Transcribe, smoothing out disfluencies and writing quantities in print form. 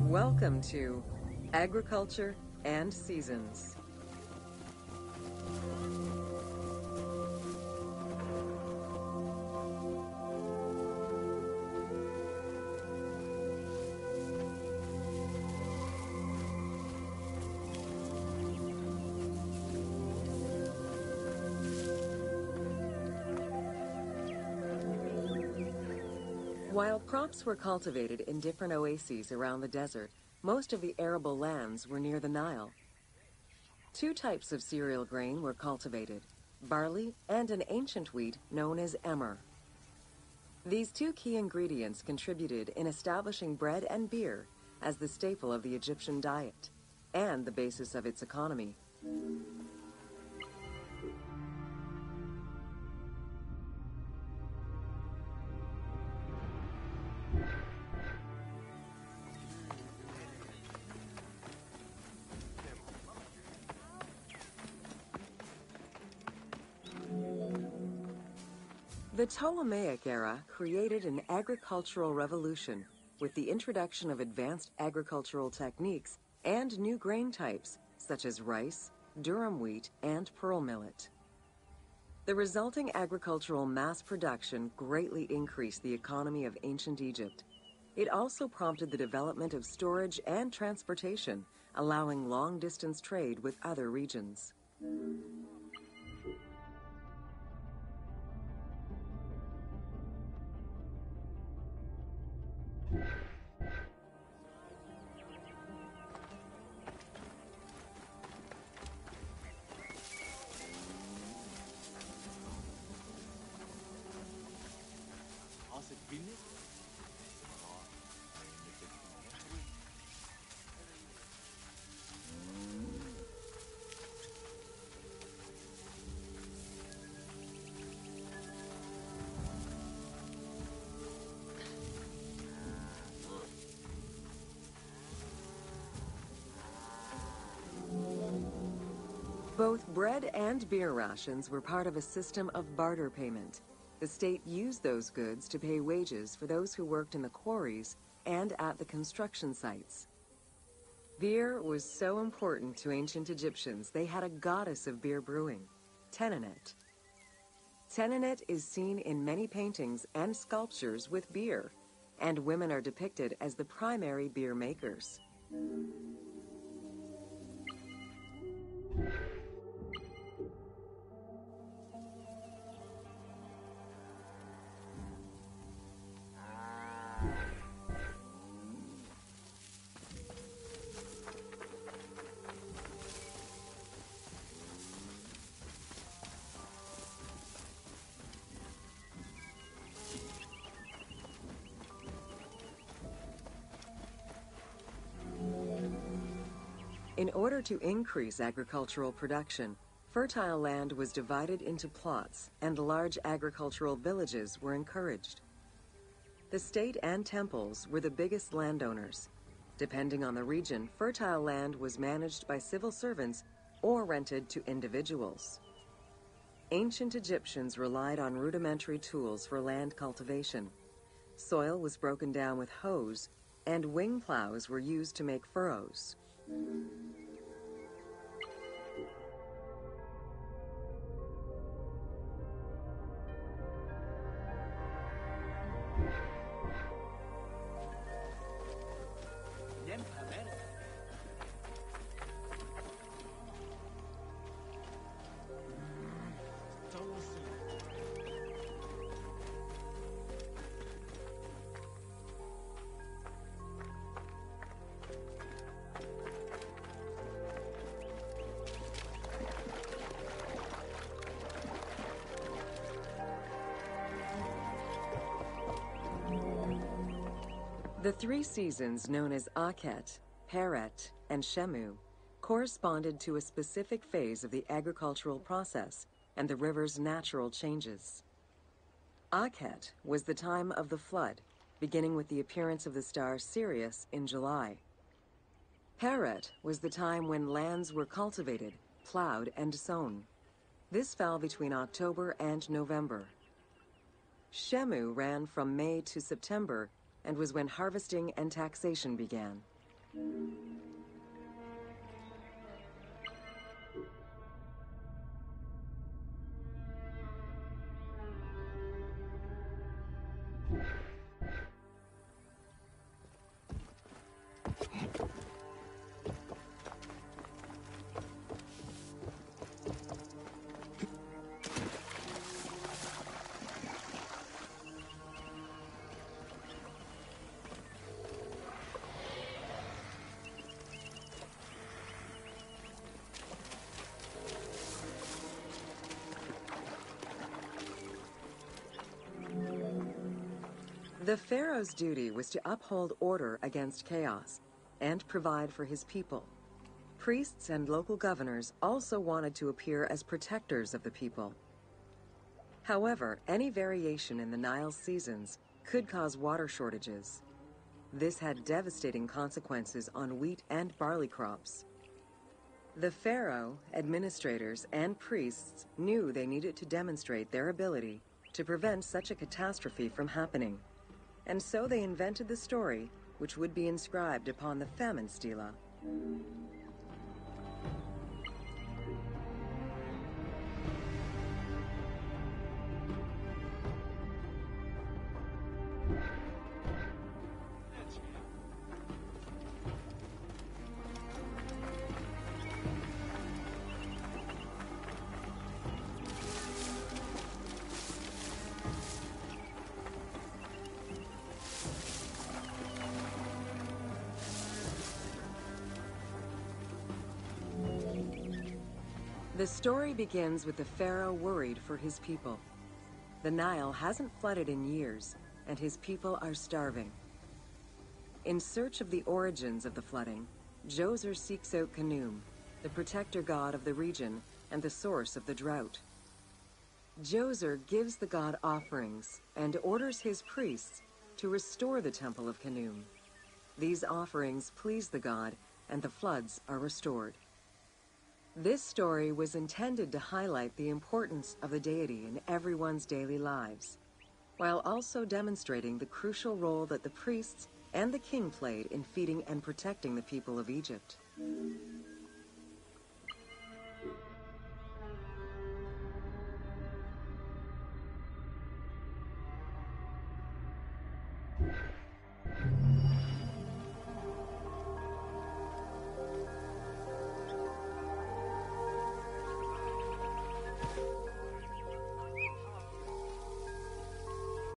Welcome to Agriculture and Seasons. While crops were cultivated in different oases around the desert, most of the arable lands were near the Nile. Two types of cereal grain were cultivated, barley and an ancient wheat known as emmer. These two key ingredients contributed in establishing bread and beer as the staple of the Egyptian diet and the basis of its economy. The Ptolemaic era created an agricultural revolution with the introduction of advanced agricultural techniques and new grain types such as rice, durum wheat, and pearl millet. The resulting agricultural mass production greatly increased the economy of ancient Egypt. It also prompted the development of storage and transportation, allowing long-distance trade with other regions. Both bread and beer rations were part of a system of barter payment. The state used those goods to pay wages for those who worked in the quarries and at the construction sites. Beer was so important to ancient Egyptians, they had a goddess of beer brewing, Tenenet. Tenenet is seen in many paintings and sculptures with beer, and women are depicted as the primary beer makers. In order to increase agricultural production, fertile land was divided into plots and large agricultural villages were encouraged. The state and temples were the biggest landowners. Depending on the region, fertile land was managed by civil servants or rented to individuals. Ancient Egyptians relied on rudimentary tools for land cultivation. Soil was broken down with hoes, and wing plows were used to make furrows. The three seasons known as Akhet, Peret, and Shemu corresponded to a specific phase of the agricultural process and the river's natural changes. Akhet was the time of the flood, beginning with the appearance of the star Sirius in July. Peret was the time when lands were cultivated, plowed, and sown. This fell between October and November. Shemu ran from May to September and was when harvesting and taxation began. The pharaoh's duty was to uphold order against chaos and provide for his people. Priests and local governors also wanted to appear as protectors of the people. However, any variation in the Nile's seasons could cause water shortages. This had devastating consequences on wheat and barley crops. The pharaoh, administrators, and priests knew they needed to demonstrate their ability to prevent such a catastrophe from happening. And so they invented the story, which would be inscribed upon the famine stela. The story begins with the pharaoh worried for his people. The Nile hasn't flooded in years, and his people are starving. In search of the origins of the flooding, Djoser seeks out Khnum, the protector god of the region and the source of the drought. Djoser gives the god offerings and orders his priests to restore the temple of Khnum. These offerings please the god, and the floods are restored. This story was intended to highlight the importance of the deity in everyone's daily lives, while also demonstrating the crucial role that the priests and the king played in feeding and protecting the people of Egypt.